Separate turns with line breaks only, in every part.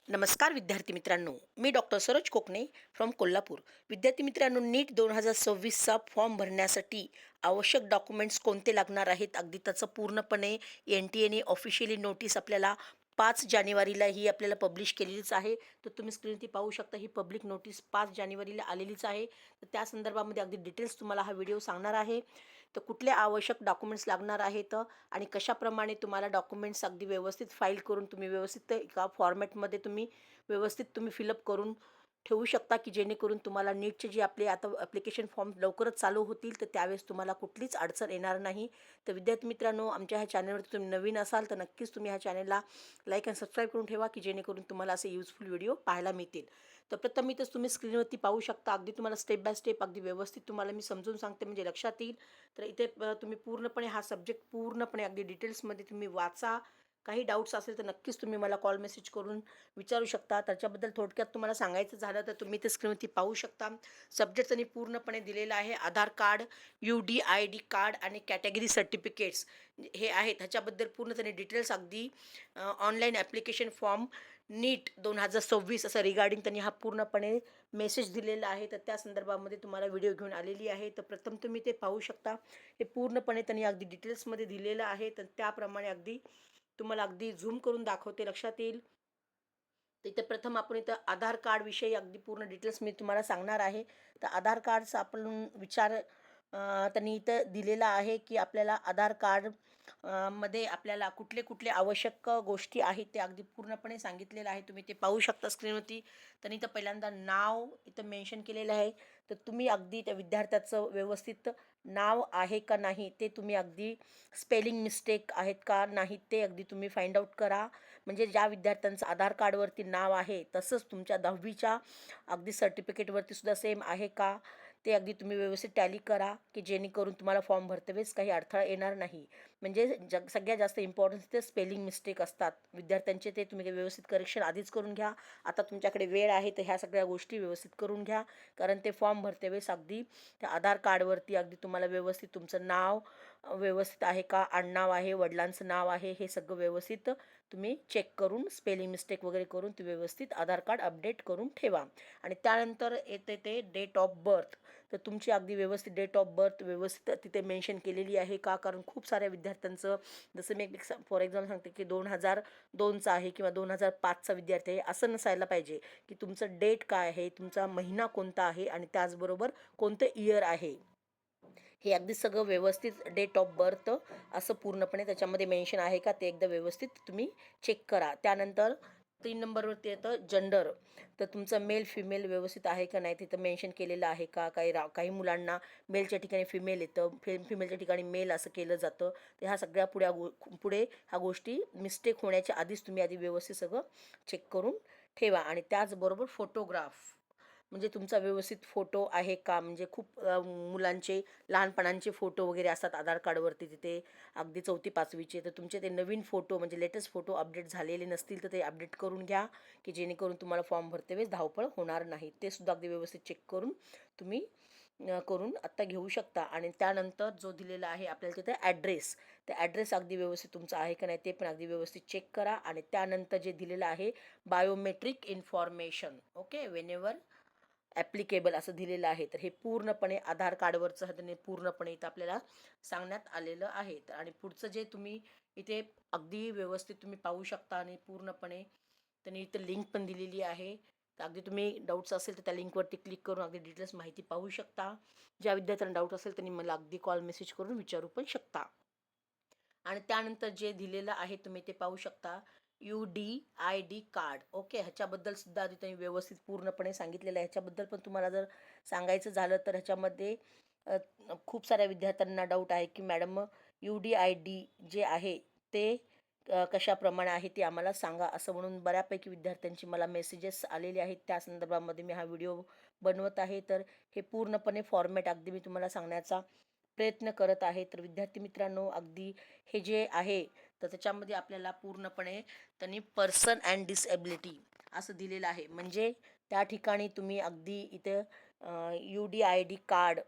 नमस्कार विद्यार्थी मित्रांनो, मी डॉक्टर सरोज कोकणे फ्रॉम कोल्हापूर. विद्यार्थी मित्रांनो, नीट 2026चा फॉर्म भरण्यासाठी आवश्यक डॉक्युमेंट्स कोणते लागणार आहेत, अगदी त्याचं पूर्णपणे NTA ने ऑफिशियली नोटीस आपल्याला 5 जानेवारीला ही आपल्याला पब्लिश केलेलीच आहे. तर तुम्ही स्क्रीनवरती पाहू शकता, ही पब्लिक नोटीस 5 जानेवारीला आलेलीच आहे. तर त्या संदर्भामध्ये अगदी डिटेल्स तुम्हाला हा व्हिडिओ सांगणार आहे. तर कुठले आवश्यक डॉक्युमेंट्स लागणार आहेत आणि कशाप्रमाणे तुम्हाला डॉक्युमेंट्स अगदी व्यवस्थित फाईल करून तुम्ही व्यवस्थित एका फॉर्मॅटमध्ये तुम्ही फिलअप करून ठेवू शकता, की जेणेकरून तुम्हाला नीटचे जे आपले आता ॲप्लिकेशन फॉर्म लवकरच चालू होतील, तर त्यावेळेस तुम्हाला कुठलीच अडचण येणार नाही. तर विद्यार्थी मित्रांनो, आमच्या ह्या चॅनलवरती तुम्ही नवीन असाल तर नक्कीच तुम्ही ह्या चॅनलला लाईक आणि सबस्क्राईब करून ठेवा, की जेणेकरून तुम्हाला असे युजफुल व्हिडिओ पाहायला मिळतील. तर प्रथम इथंच तुम्ही स्क्रीनवरती पाहू शकता, अगदी तुम्हाला स्टेप बाय स्टेप अगदी व्यवस्थित तुम्हाला मी समजून सांगते म्हणजे लक्षात येईल. तर इथे तुम्ही पूर्णपणे हा सब्जेक्ट पूर्णपणे अगदी डिटेल्समध्ये तुम्ही वाचा. काही डाऊट्स असेल तर नक्कीच तुम्ही मला कॉल मेसेज करून विचारू शकता. त्याच्याबद्दल थोडक्यात तुम्हाला सांगायचं झालं तर तुम्ही ते स्क्रीनवरती पाहू शकता. सब्जेक्ट त्यांनी पूर्णपणे दिलेला आहे. आधार कार्ड, UDID कार्ड आणि कॅटेगरी सर्टिफिकेट्स हे आहेत. ह्याच्याबद्दल पूर्ण त्यांनी डिटेल्स अगदी ऑनलाईन ॲप्लिकेशन फॉर्म नीट 2026 असं रिगार्डिंग त्यांनी हा पूर्णपणे मेसेज दिलेला आहे. तर त्या संदर्भामध्ये तुम्हाला व्हिडिओ घेऊन आलेली आहे. तर प्रथम तुम्ही ते पाहू शकता. हे पूर्णपणे त्यांनी अगदी डिटेल्समध्ये दिलेलं आहे. तर त्याप्रमाणे अगदी तुम्हाला अगदी झूम करून दाखवते, लक्षात येईल. तर इथे प्रथम आपण इथं आधार कार्डविषयी अगदी पूर्ण डिटेल्स मी तुम्हाला सांगणार आहे. तर आधार कार्डचा आपण विचार त्यांनी इथं दिलेला आहे, की आपल्याला आधार कार्ड मध्ये आपल्याला कुठले कुठले आवश्यक गोष्टी आहेत ते अगदी पूर्णपणे सांगितलेलं आहे. तुम्ही ते पाहू शकता स्क्रीनवरती. त्यांनी इथं पहिल्यांदा नाव इथं मेन्शन केलेलं आहे. तर तुम्ही अगदी त्या विद्यार्थ्याचं व्यवस्थित नाव आहे का नाही ते तुम्ही अगदी स्पेलिंग मिस्टेक आहेत का नाही ते अगदी तुम्ही फाइंड आउट करा. म्हणजे ज्या विद्यार्थ्यांचं आधार कार्डवरती नाव आहे तसंच तुमच्या 10वीच्या अगदी सर्टिफिकेटवरती सुद्धा सेम आहे का ते अगदी तुम्ही व्यवस्थित टॅली करा, की जेणेकरून तुम्हाला फॉर्म भरतेवेळेस काही अडथळा येणार नाही. म्हणजे सगळ्यात जास्त इम्पॉर्टन्स ते स्पेलिंग मिस्टेक असतात विद्यार्थ्यांचे, ते तुम्ही व्यवस्थित करेक्शन आधीच करून घ्या. आता तुमच्याकडे वेळ आहे तर ह्या सगळ्या गोष्टी व्यवस्थित करून घ्या, कारण ते फॉर्म भरतेवेळेस अगदी त्या आधार कार्डवरती अगदी तुम्हाला व्यवस्थित तुमचं नाव व्यवस्थित आहे का, आडनाव आहे, वडिलांचं नाव आहे, हे सगळं व्यवस्थित तुम्ही चेक करून स्पेलिंग मिस्टेक वगैरे करून ते व्यवस्थित आधार कार्ड अपडेट करून ठेवा. आणि त्यानंतर येते ते डेट ऑफ बर्थ. तर तुमची अगदी व्यवस्थित डेट ऑफ बर्थ व्यवस्थित तिथे मेन्शन केलेली आहे का, कारण खूप साऱ्या विद्यार्थ्यांचं, जसं मी एक फॉर एक्झाम्पल सांगते की 2002चा आहे किंवा 2005चा विद्यार्थी आहे, असं नसायला पाहिजे. की तुमचं डेट काय आहे, तुमचा महिना कोणता आहे आणि त्याचबरोबर कोणतं इयर आहे, हे अगदी सगळं व्यवस्थित डेट ऑफ बर्थ असं पूर्णपणे त्याच्यामध्ये मेन्शन आहे का ते एकदा व्यवस्थित तुम्ही चेक करा. त्यानंतर 3 नंबरवरती येतं जेंडर. तर तुमचं मेल फिमेल व्यवस्थित आहे का नाही तिथं मेन्शन केलेलं आहे का. काही मुलांना मेलच्या ठिकाणी फिमेल येतं, फिमेलच्या ठिकाणी मेल असं केलं जातं. तर ह्या सगळ्या पुढे ह्या गोष्टी मिस्टेक होण्याच्या आधीच तुम्ही आधी व्यवस्थित सगळं चेक करून ठेवा. आणि त्याचबरोबर फोटोग्राफ, म्हणजे तुमचा व्यवस्थित फोटो आहे का, म्हणजे खूप मुलांचे लहानपणांचे फोटो वगैरे असतात आधार कार्डवरती तिथे अगदी 4थी 5वीचे. तर तुमचे ते नवीन फोटो म्हणजे लेटेस्ट फोटो अपडेट झालेले नसतील तर ते अपडेट करून घ्या, की जेणेकरून तुम्हाला फॉर्म भरतेवेळेस धावपळ होणार नाही. ते सुद्धा अगदी व्यवस्थित चेक करून तुम्ही करून आत्ता घेऊ शकता. आणि त्यानंतर जो दिलेला आहे आपल्याला तिथे ॲड्रेस, ते ॲड्रेस अगदी व्यवस्थित तुमचा आहे का नाही ते पण अगदी व्यवस्थित चेक करा. आणि त्यानंतर जे दिलेलं आहे biometric information, okay, whenever applicable असं दिलेलं आहे. तर हे पूर्णपणे आधार कार्डवरचं त्यांनी पूर्णपणे इथं आपल्याला सांगण्यात आलेलं आहे. तर आणि पुढचं जे तुम्ही इथे अगदी व्यवस्थित तुम्ही पाहू शकता आणि पूर्णपणे त्यांनी इथं लिंक पण दिलेली आहे. तर अगदी तुम्ही डाऊट्स असेल तर त्या लिंकवरती क्लिक करून अगदी डिटेल्स माहिती पाहू शकता. ज्या विद्यार्थ्यांना डाऊट असेल त्यांनी मला अगदी कॉल मेसेज करून विचारू पण शकता. आणि त्यानंतर जे दिलेलं आहे तुम्ही ते पाहू शकता, UDID कार्ड, ओके. ह्याच्याबद्दल सुद्धा आधी त्यांनी व्यवस्थित पूर्णपणे सांगितलेलं आहे. ह्याच्याबद्दल पण तुम्हाला जर सांगायचं झालं तर ह्याच्यामध्ये अ, खूप साऱ्या विद्यार्थ्यांना डाऊट आहे की मॅडम UDID जे आहे ते कशाप्रमाणे आहे ते आम्हाला सांगा, असं म्हणून बऱ्यापैकी विद्यार्थ्यांची मला मेसेजेस आलेले आहेत. त्या संदर्भामध्ये मी हा व्हिडिओ बनवत आहे. तर हे पूर्णपणे फॉर्मॅट अगदी मी तुम्हाला सांगण्याचा प्रयत्न करत आहे. तर विद्यार्थी मित्रांनो, अगदी हे जे आहे तर त्याच्यामध्ये आपल्याला पूर्णपणे त्यांनी पर्सन अँड डिसेबिलिटी असं दिलेलं आहे. म्हणजे त्या ठिकाणी तुम्ही अगदी इथे UDID card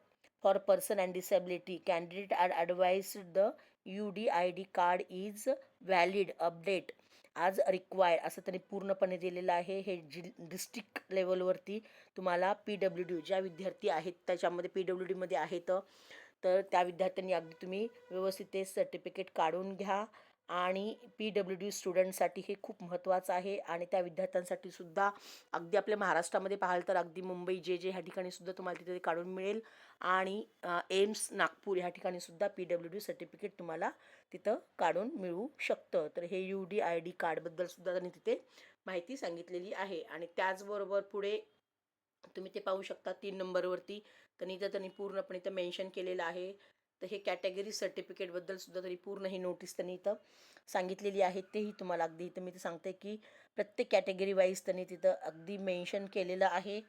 for person and disability candidate are advise the UDID card is valid update आज रिक्वायर्ड असं त्यांनी पूर्णपणे दिलेलं आहे. हे डिस्ट्रिक्ट लेवलवरती तुम्हाला PWD ज्या विद्यार्थी आहेत त्याच्यामध्ये PWDमध्ये आहेत, तर त्या विद्यार्थ्यांनी अगदी तुम्ही व्यवस्थित ते सर्टिफिकेट काढून घ्या. आणि PWD स्टुडंटसाठी हे खूप महत्त्वाचं आहे. आणि त्या विद्यार्थ्यांसाठी सुद्धा अगदी आपल्या महाराष्ट्रामध्ये पाहाल तर अगदी मुंबई जे ह्या ठिकाणी सुद्धा तुम्हाला तिथे काढून मिळेल. आणि एम्स नागपूर ह्या ठिकाणी सुद्धा PWD सर्टिफिकेट तुम्हाला तिथं काढून मिळू शकतं. तर हे UDID कार्डबद्दल सुद्धा त्यांनी तिथे माहिती सांगितलेली आहे. आणि त्याचबरोबर पुढे तुम्ही ते पाहू शकता 3 नंबरवरती त्यांनी पूर्णपणे इथं मेन्शन केलेलं आहे. तर हे कॅटेगरी सर्टिफिकेटबद्दल सुद्धा तरी पूर्ण ही नोटीस त्यांनी इथं सांगितलेली आहे. तेही तुम्हाला अगदी इथं मी ते सांगते की प्रत्येक कॅटेगरी वाईज त्यांनी तिथं अगदी मेन्शन केलेलं आहे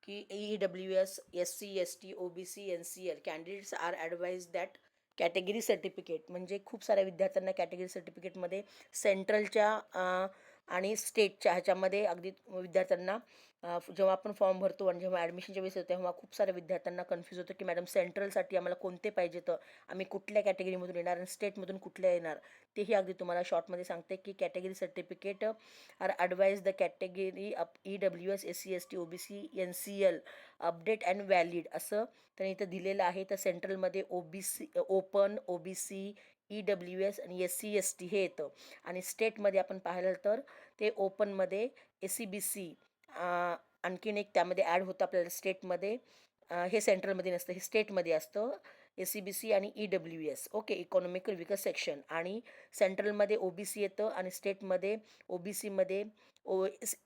की EWS, SC, ST, OBC, NCL candidates are advise that category certificate, म्हणजे खूप साऱ्या विद्यार्थ्यांना कॅटेगरी सर्टिफिकेटमध्ये सेंट्रलच्या आणि स्टेटच्या ह्याच्यामध्ये अगदी विद्यार्थ्यांना जेव्हा आपण फॉर्म भरतो आणि जेव्हा ॲडमिशनच्या वेळेस येतो तेव्हा खूप साऱ्या विद्यार्थ्यांना कन्फ्यूज होतं की मॅडम सेंट्रलसाठी आम्हाला कोणते पाहिजे, तर आम्ही कुठल्या कॅटेगरीमधून येणार आणि स्टेटमधून कुठल्या येणार. तेही अगदी तुम्हाला शॉर्टमध्ये सांगते की category certificate are advise the category of EWS, SC, ST, OBC, NCL update and valid असं त्यांनी इथं दिलेलं आहे. तर सेंट्रलमध्ये ओपन, OBC, EWS आणि SC, ST हे येतं. आणि स्टेटमध्ये आपण पाहिलं तर ते ओपनमध्ये SCBC आणखीन एक त्यामध्ये ॲड होतं आपल्याला स्टेटमध्ये. हे सेंट्रलमध्ये नसतं, हे स्टेटमध्ये असतं. SCBC आणि EWS ओके, इकॉनॉमिकल विकास सेक्शन. आणि सेंट्रलमध्ये OBC येतं आणि स्टेटमध्ये OBCमध्ये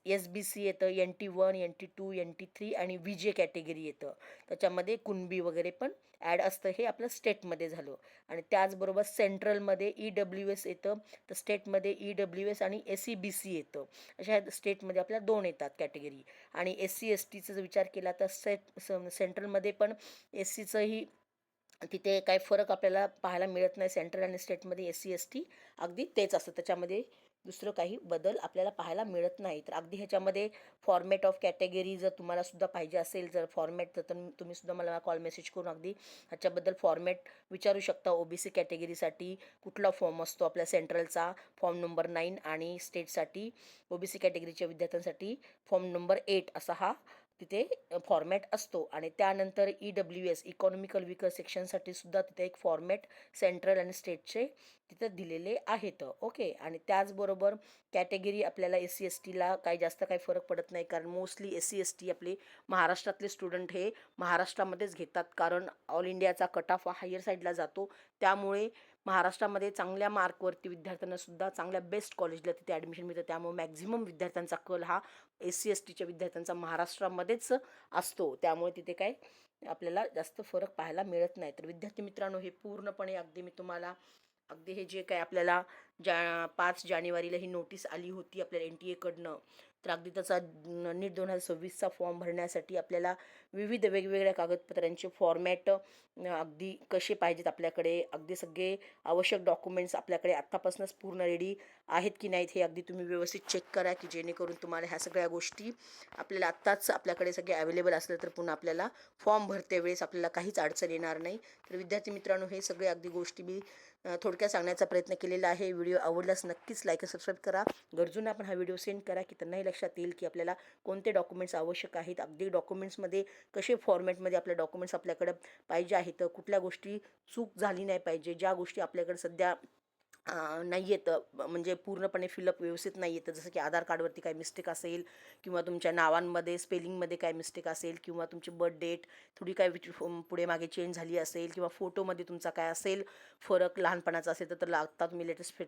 SBC येतं, NT1, NT2, NT3 आणि VJ कॅटेगरी येतं. त्याच्यामध्ये कुणबी वगैरे पण ॲड असतं. हे आपलं स्टेटमध्ये झालं. आणि त्याचबरोबर सेंट्रलमध्ये EWS येतं, तर स्टेटमध्ये EWS आणि SCBC येतं. अशा स्टेटमध्ये आपल्याला 2 येतात कॅटेगरी. आणि SC STचा जर विचार केला तर सेंट्रलमध्ये पण SCचंही तिथे काही फरक आपल्याला पाहायला मिळत नाही. सेंट्रल आणि स्टेटमध्ये SC ST अगदी तेच असतं, त्याच्यामध्ये दुसरं काही बदल आपल्याला पाहायला मिळत नाही. तर अगदी ह्याच्यामध्ये फॉर्मॅट ऑफ कॅटेगरी जर तुम्हाला सुद्धा पाहिजे असेल, जर फॉर्मॅट तर तुम्ही सुद्धा मला कॉल मेसेज करून अगदी ह्याच्याबद्दल फॉर्मॅट विचारू शकता. OBC कॅटेगरीसाठी कुठला फॉर्म असतो आपल्या सेंट्रलचा, फॉर्म नंबर 9, आणि स्टेटसाठी OBC कॅटेगरीच्या विद्यार्थ्यांसाठी फॉर्म नंबर 8 असा हा तिथे फॉर्मॅट असतो. आणि त्यानंतर EWS इकॉनॉमिकल विकर सेक्शनसाठी सुद्धा तिथे एक फॉर्मॅट सेंट्रल आणि स्टेटचे तिथं दिलेले आहेत. ओके. आणि त्याचबरोबर कॅटेगरी आपल्याला SC STला काही जास्त काही फरक पडत नाही, कारण मोस्टली SC ST आपले महाराष्ट्रातले स्टुडंट हे महाराष्ट्रामध्येच घेतात, कारण ऑल इंडियाचा कट ऑफ हायर साईडला जातो. त्यामुळे महाराष्ट्रामध्ये चांगल्या मार्कवरती विद्यार्थ्यांना सुद्धा चांगल्या बेस्ट कॉलेजला तिथे ॲडमिशन मिळतं. त्यामुळे मॅक्झिमम विद्यार्थ्यांचा कल हा SC STच्या विद्यार्थ्यांचा महाराष्ट्रामध्येच असतो. त्यामुळे तिथे काय आपल्याला जास्त फरक पाहायला मिळत नाही. तर विद्यार्थी मित्रांनो, हे पूर्णपणे अगदी मी तुम्हाला अगदी हे जे काय आपल्याला 5 जानेवारीला ही नोटीस आली होती आपल्याला NTA कडनं, तर अगदी त्याचा नीट 2026चा फॉर्म भरण्यासाठी आपल्याला विविध वेगवेगळ्या कागदपत्रांचे फॉर्मॅट अगदी कसे पाहिजेत आपल्याकडे, अगदी सगळे आवश्यक डॉक्युमेंट्स आपल्याकडे आत्तापासूनच पूर्ण रेडी आहेत की नाहीत, हे अगदी तुम्ही व्यवस्थित चेक करा, की जेणेकरून तुम्हाला ह्या सगळ्या गोष्टी आपल्याला आत्ताच आपल्याकडे सगळे अवेलेबल असलं तर पुन्हा आपल्याला फॉर्म भरते वेळेस आपल्याला काहीच अडचण येणार नाही. तर विद्यार्थी मित्रांनो, हे सगळे अगदी गोष्टी मी थोडक्यात सांगण्याचा प्रयत्न केलेला आहे. व्हिडिओ आवडल्यास नक्कीच लाईक आणि सबस्क्राईब करा. गरजूंना आपण हा व्हिडिओ सेंड करा, की त्यांनाही लक्षात येईल की आपल्याला कोणते डॉक्युमेंट्स आवश्यक आहेत. अगदी डॉक्युमेंट्समध्ये कसे फॉर्मॅटमध्ये आपल्या डॉक्युमेंट्स आपल्याकडं पाहिजे आहेत, कुठल्या गोष्टी चूक झाली नाही पाहिजे, ज्या गोष्टी आपल्याकडे सध्या नाही येतं, म्हणजे पूर्णपणे फिलअप व्यवस्थित नाही येतं, जसं की आधार कार्डवरती काय मिस्टेक असेल, किंवा तुमच्या नावांमध्ये स्पेलिंगमध्ये काय मिस्टेक असेल, किंवा तुमची बर्थ डेट थोडी काय पुढे मागे चेंज झाली असेल, किंवा फोटोमध्ये तुमचा काय असेल फरक लहानपणाचा असेल तर आत्ता तुम्ही लेटेस्ट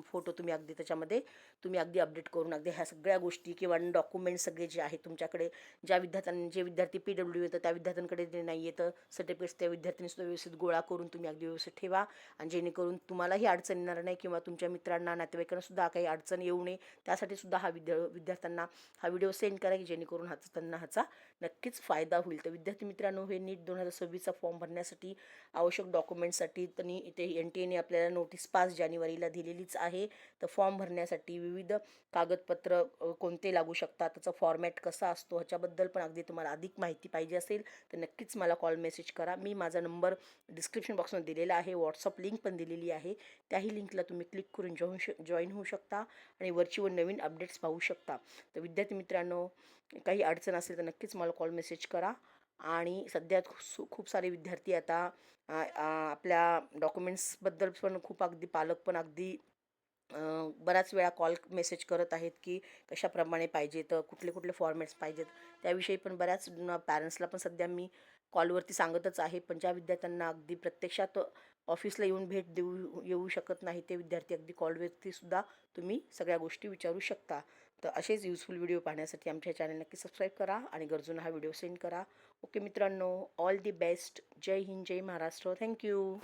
फोटो तुम्ही अगदी त्याच्यामध्ये तुम्ही अगदी अपडेट करून अगदी ह्या सगळ्या गोष्टी किंवा डॉक्युमेंट्स सगळे जे आहेत तुमच्याकडे, जे विद्यार्थी PWD येतं त्या विद्यार्थ्यांकडे जे नाही येतं सर्टिफिकेट्स, त्या विद्यार्थ्यांनी सुद्धा व्यवस्थित गोळा करून तुम्ही अगदी व्यवस्थित ठेवा. आणि जेणेकरून तुम्हालाही अडचण येणार नाही, किंवा तुमच्या मित्रांना नातेवाईकांना सुद्धा काही अडचण येऊ नये, त्यासाठी सुद्धा विद्यार्थ्यांना हा व्हिडिओ सेंड करा, की जेणेकरून त्यांना ह्याचा नक्कीच फायदा होईल. तर विद्यार्थी मित्रांनो, हे नीट 2026चा फॉर्म भरण्यासाठी आवश्यक डॉक्युमेंट्ससाठी त्यांनी इथे NTAने आपल्याला नोटीस 5 जानेवारीला दिलेलीच आहे. तर फॉर्म भरण्यासाठी विविध कागदपत्र कोणते लागू शकतात, त्याचा फॉर्मॅट कसा असतो, ह्याच्याबद्दल पण अगदी तुम्हाला अधिक माहिती पाहिजे असेल तर नक्कीच मला कॉल मेसेज करा. मी माझा नंबर डिस्क्रिप्शन बॉक्समध्ये दिलेला आहे, व्हॉट्सअप लिंक पण दिलेली आहे, त्याही लिंक लिंकला तुम्ही क्लिक करून जॉईन होऊ शकता आणि वरची व नवीन अपडेट्स पाहू शकता. तर विद्यार्थी मित्रांनो, काही अडचण असेल तर नक्कीच मला कॉल मेसेज करा. आणि सध्या खूप सारे विद्यार्थी आता आपल्या डॉक्युमेंट्सबद्दल पण खूप अगदी पालक पण अगदी बऱ्याच वेळा कॉल मेसेज करत आहेत की कशाप्रमाणे पाहिजे, तर कुठले कुठले फॉर्मॅट्स पाहिजेत त्याविषयी पण बऱ्याच पॅरेंट्सला पण सध्या मी कॉलवरती सांगतच आहे. पण ज्या विद्यार्थ्यांना अगदी प्रत्यक्षात ऑफिसला येऊन भेट येऊ शकत नाही ते विद्यार्थी अगदी कॉलवरती सुद्धा तुम्ही सगळ्या गोष्टी विचारू शकता. तर असेच युजफुल व्हिडिओ पाहण्यासाठी आमच्या चॅनल नक्की सबस्क्राईब करा आणि गरजूंना हा व्हिडिओ सेंड करा. ओके मित्रांनो, ऑल दी बेस्ट. जय हिंद, जय महाराष्ट्र. थँक्यू.